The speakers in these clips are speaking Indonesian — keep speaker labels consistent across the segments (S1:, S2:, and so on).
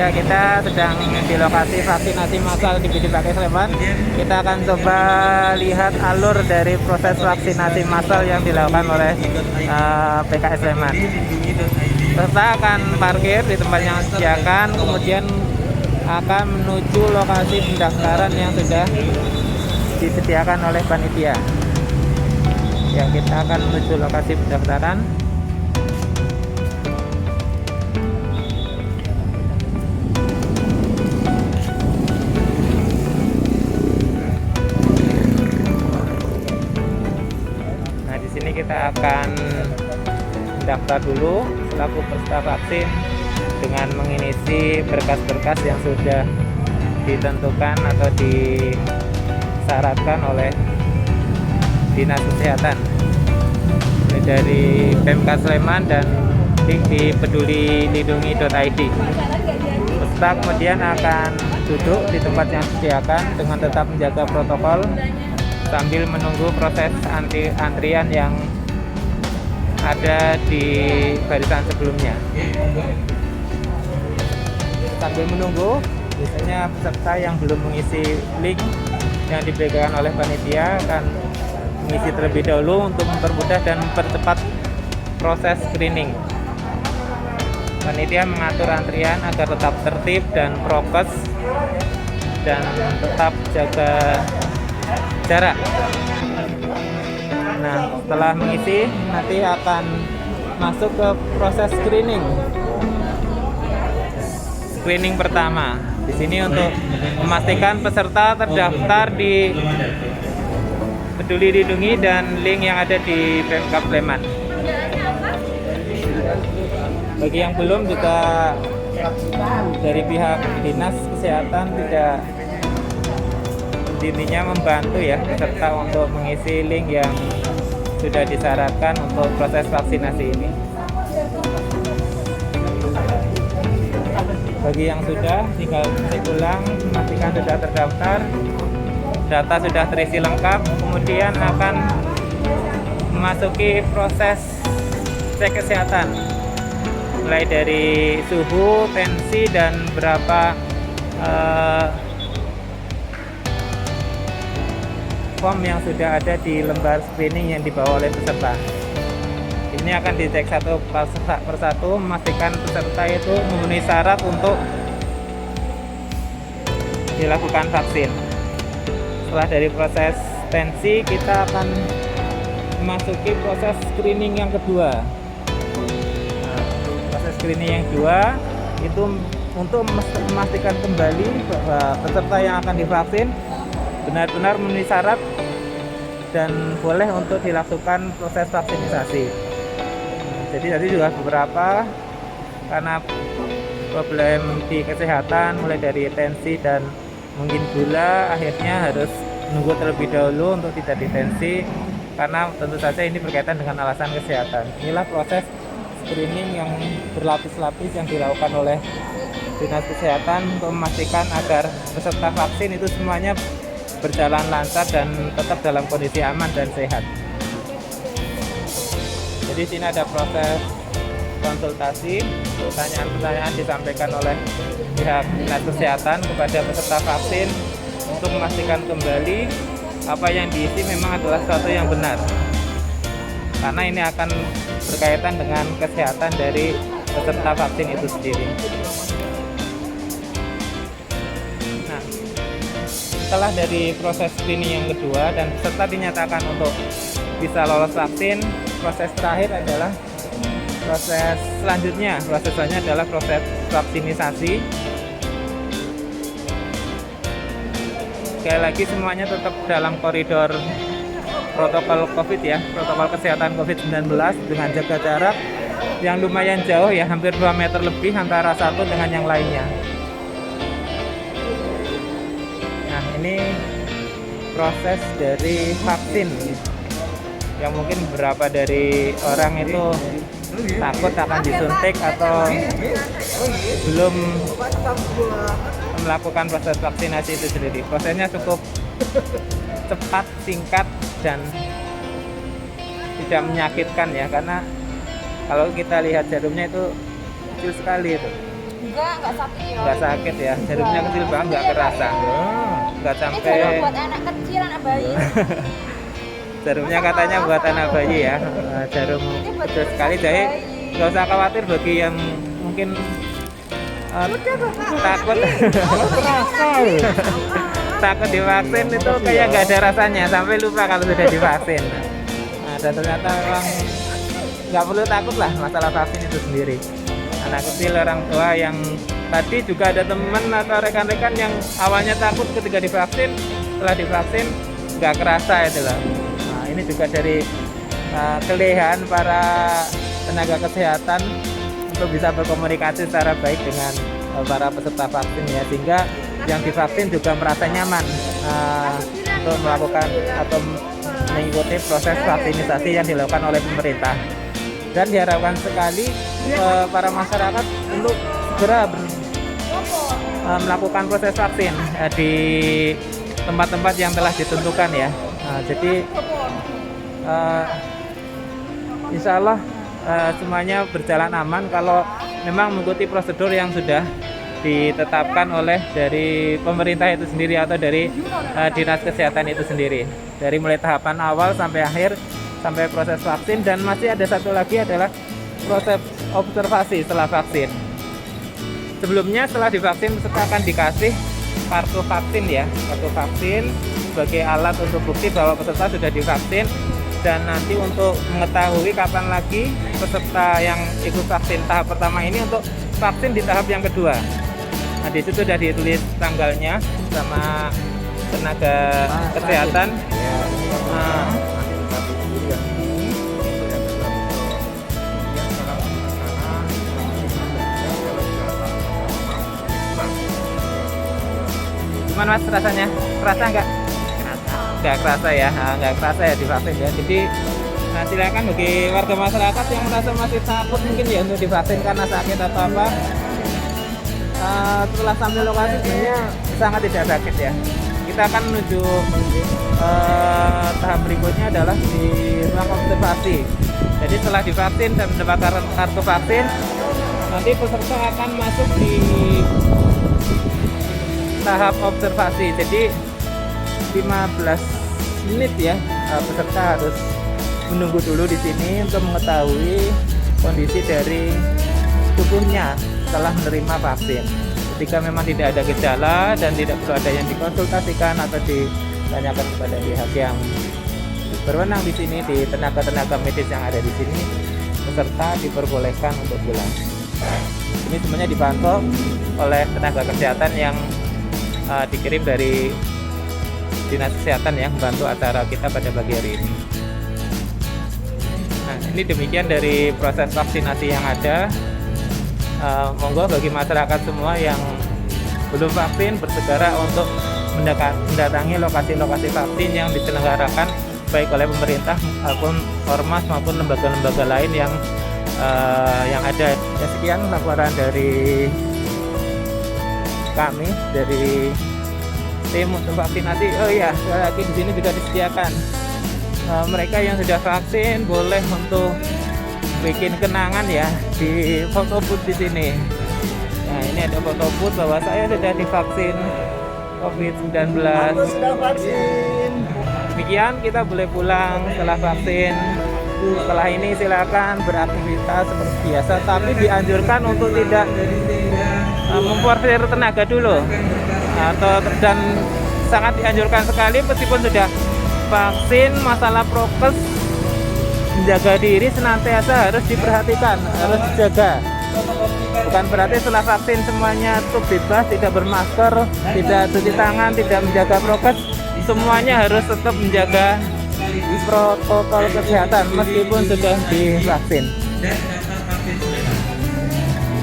S1: Ya, kita sedang di lokasi vaksinasi massal di BD Pakai Sleman. Kita akan coba lihat alur dari proses vaksinasi massal yang dilakukan oleh PKS Sleman. Peserta akan parkir di tempat yang disediakan, kemudian akan menuju lokasi pendaftaran yang sudah disediakan oleh panitia. Ya, kita akan menuju lokasi pendaftaran. Nah, di sini kita akan mendaftar dulu selaku peserta vaksin dengan mengisi berkas-berkas yang sudah ditentukan atau disyaratkan oleh Dinas Kesehatan dari Pemkab Sleman dan di pedulilindungi.id. Peserta kemudian akan duduk di tempat yang disediakan dengan tetap menjaga protokol sambil menunggu proses antrian yang ada di barisan sebelumnya. Sambil menunggu, biasanya peserta yang belum mengisi link yang diberikan oleh panitia akan mengisi terlebih dahulu untuk mempermudah dan mempercepat proses screening. Panitia mengatur antrian agar tetap tertib dan prokes dan tetap jaga jarak. Nah, setelah mengisi nanti akan masuk ke proses screening. Screening pertama. Di sini untuk memastikan peserta terdaftar di Peduli Lindungi dan link yang ada di Pemkab Sleman. Bagi yang belum juga dari pihak Dinas Kesehatan tidak intinya membantu ya peserta untuk mengisi link yang sudah disyaratkan untuk proses vaksinasi ini. Bagi yang sudah, tinggal cek ulang memastikan sudah terdaftar, data sudah terisi lengkap, kemudian akan memasuki proses cek kesehatan mulai dari suhu, tensi, dan berapa form yang sudah ada di lembar screening yang dibawa oleh peserta. Ini akan dicek satu persatu, memastikan peserta itu memenuhi syarat untuk dilakukan vaksin. Setelah dari proses tensi, kita akan memasuki proses screening yang kedua. Nah, proses screening yang kedua itu untuk memastikan kembali bahwa peserta yang akan divaksin benar-benar memenuhi syarat dan boleh untuk dilakukan proses vaksinisasi. Jadi tadi juga beberapa karena problem di kesehatan mulai dari tensi dan mungkin gula, akhirnya harus menunggu terlebih dahulu untuk tidak ditensi karena tentu saja ini berkaitan dengan alasan kesehatan. Inilah proses screening yang berlapis-lapis yang dilakukan oleh Dinas Kesehatan untuk memastikan agar peserta vaksin itu semuanya berjalan lancar dan tetap dalam kondisi aman dan sehat. Jadi sini ada proses konsultasi, pertanyaan-pertanyaan disampaikan oleh pihak Dinas Kesehatan kepada peserta vaksin untuk memastikan kembali apa yang diisi memang adalah sesuatu yang benar. Karena ini akan berkaitan dengan kesehatan dari peserta vaksin itu sendiri. Nah, setelah dari proses screening yang kedua dan peserta dinyatakan untuk bisa lolos vaksin, proses terakhir adalah proses selanjutnya. Proses selanjutnya adalah proses vaksinisasi. Sekali lagi semuanya tetap dalam koridor protokol COVID ya, protokol kesehatan COVID-19 dengan jaga jarak yang lumayan jauh ya, hampir 2 meter lebih antara satu dengan yang lainnya. Nah, ini proses dari vaksin yang mungkin beberapa dari orang itu takut akan disuntik atau belum melakukan proses vaksinasi itu sendiri. Prosesnya cukup cepat, singkat, dan tidak menyakitkan ya, karena kalau kita lihat jarumnya itu kecil sekali itu.
S2: Enggak sakit ya.
S1: Nggak sakit ya, jarumnya kecil banget, nggak kerasa. Nggak
S2: Ini
S1: sampai.
S2: jarum buat anak kecil, anak bayi.
S1: Jarumnya katanya buat anak bayi ya. Jarum kecil sekali, jadi nggak usah khawatir bagi yang mungkin takut takut divaksin itu kayak nggak ada rasanya sampai lupa kalau sudah divaksin. Nah, dan ternyata memang nggak perlu takut lah masalah vaksin itu sendiri. Anak kecil, orang tua yang tadi juga ada teman atau rekan-rekan yang awalnya takut ketika divaksin, setelah divaksin nggak kerasa itu lah. Nah, ini juga dari kelebihan para tenaga kesehatan untuk bisa berkomunikasi secara baik dengan para peserta vaksin ya, sehingga yang divaksin juga merasa nyaman untuk melakukan atau mengikuti proses vaksinisasi yang dilakukan oleh pemerintah. Dan diharapkan sekali para masyarakat untuk segera melakukan proses vaksin di tempat-tempat yang telah ditentukan ya. Jadi insya Allah semuanya berjalan aman kalau memang mengikuti prosedur yang sudah ditetapkan oleh dari pemerintah itu sendiri atau dari dinas kesehatan itu sendiri, dari mulai tahapan awal sampai akhir sampai proses vaksin. Dan masih ada satu lagi adalah proses observasi setelah vaksin. Sebelumnya setelah divaksin peserta akan dikasih kartu vaksin ya, kartu vaksin sebagai alat untuk bukti bahwa peserta sudah divaksin. Dan nanti untuk mengetahui kapan lagi peserta yang ikut vaksin tahap pertama ini untuk vaksin di tahap yang kedua. Nah, di situ sudah ditulis tanggalnya sama tenaga kesehatan. Gimana Mas rasanya? Kerasa nggak? Nggak kerasa ya, nggak kerasa ya divaksin ya. Jadi silakan bagi warga masyarakat yang merasa masih takut mungkin ya untuk divaksin karena sakit atau apa, setelah sampai lokasi sebenarnya sangat tidak sakit ya. Kita akan menuju tahap berikutnya adalah di ruang observasi. Jadi setelah divaksin dan mendapatkan kartu vaksin, nanti peserta akan masuk di tahap observasi. Jadi 15 menit ya, peserta harus menunggu dulu di sini untuk mengetahui kondisi dari tubuhnya setelah menerima vaksin. Ketika memang tidak ada gejala dan tidak perlu ada yang dikonsultasikan atau ditanyakan kepada pihak yang berwenang di sini, di tenaga-tenaga medis yang ada di sini, peserta diperbolehkan untuk pulang. Ini semuanya dipantau oleh tenaga kesehatan yang dikirim dari dinas kesehatan yang membantu acara kita pada pagi hari ini. Nah, ini demikian dari proses vaksinasi yang ada. Monggo bagi masyarakat semua yang belum vaksin bersegera untuk mendatangi lokasi-lokasi vaksin yang diselenggarakan baik oleh pemerintah maupun ormas maupun lembaga-lembaga lain yang ada. Ya, sekian laporan dari kami dari tim untuk vaksinasi. Oh iya, sekali lagi di sini juga disediakan mereka yang sudah vaksin boleh untuk bikin kenangan ya di foto booth di sini. Nah, ini ada foto booth bahwa saya sudah divaksin COVID-19.
S3: Aku sudah vaksin.
S1: Demikian kita boleh pulang setelah vaksin. Setelah ini silakan beraktivitas seperti biasa, tapi dianjurkan untuk tidak memforsir tenaga dulu. Dan sangat dianjurkan sekali meskipun sudah vaksin, masalah prokes, menjaga diri senantiasa harus diperhatikan, harus dijaga. Bukan berarti setelah vaksin semuanya tuh bebas, tidak bermasker, tidak cuci tangan, tidak menjaga prokes. Semuanya harus tetap menjaga protokol kesehatan meskipun sudah divaksin.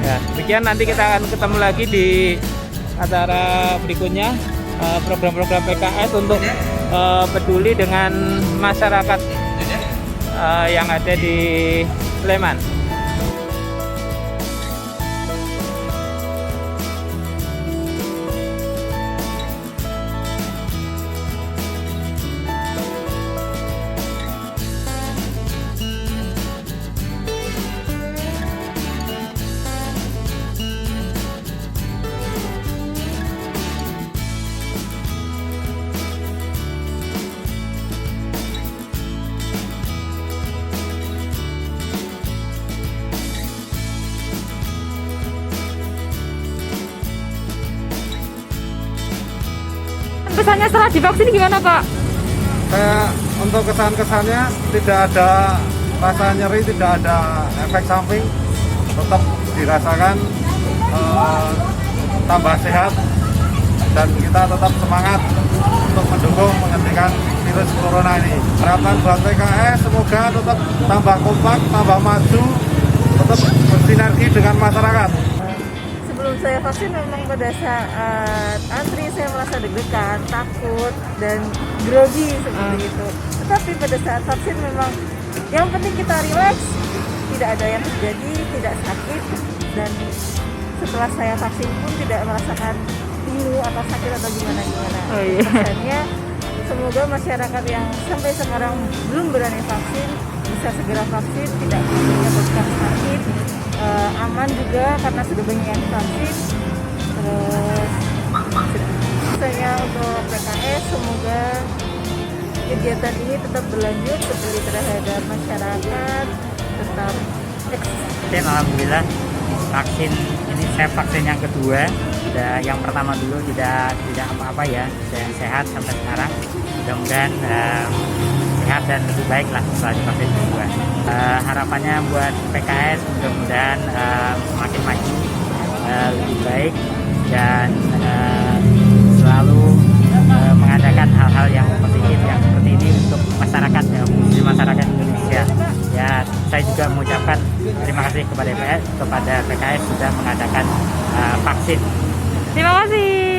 S1: Ya, demikian, nanti kita akan ketemu lagi di acara berikutnya, program-program PKS untuk peduli dengan masyarakat yang ada di Sleman.
S4: pesannya setelah divaksin gimana Pak?
S3: Untuk kesan-kesannya tidak ada rasa nyeri, tidak ada efek samping, tetap dirasakan tambah sehat, dan kita tetap semangat untuk mendukung menghentikan virus corona ini. Harapan buat PKS semoga tetap tambah kompak, tambah maju, tetap bersinergi dengan masyarakat.
S5: Sebelum saya vaksin memang pada saat antri saya merasa deg-degan, takut, dan grogi seperti itu. Tetapi pada saat vaksin memang yang penting kita rileks, tidak ada yang terjadi, tidak sakit, dan setelah saya vaksin pun tidak merasakan pilu atau sakit atau gimana-gimana.
S4: Oh, iya.
S5: Pesannya, semoga masyarakat yang sampai sekarang belum berani vaksin bisa segera vaksin, tidak menyebabkan sakit, aman juga karena sudah banyak yang vaksin. Terus saya untuk PKS semoga kegiatan ini tetap berlanjut, peduli terhadap masyarakat, tetap
S6: Dan alhamdulillah vaksin ini saya vaksin yang kedua. Yang pertama dulu tidak apa-apa ya, dan sehat sampai sekarang. Mudah-mudahan sehat dan lebih baik lah setelah vaksin kedua. Harapannya buat PKS mudah-mudahan semakin maju, lebih baik, dan selalu mengadakan hal-hal yang positif yang seperti ini untuk masyarakat, ya, khususnya masyarakat Indonesia. Ya, saya juga mengucapkan terima kasih kepada PKS sudah mengadakan vaksin.
S4: Terima kasih.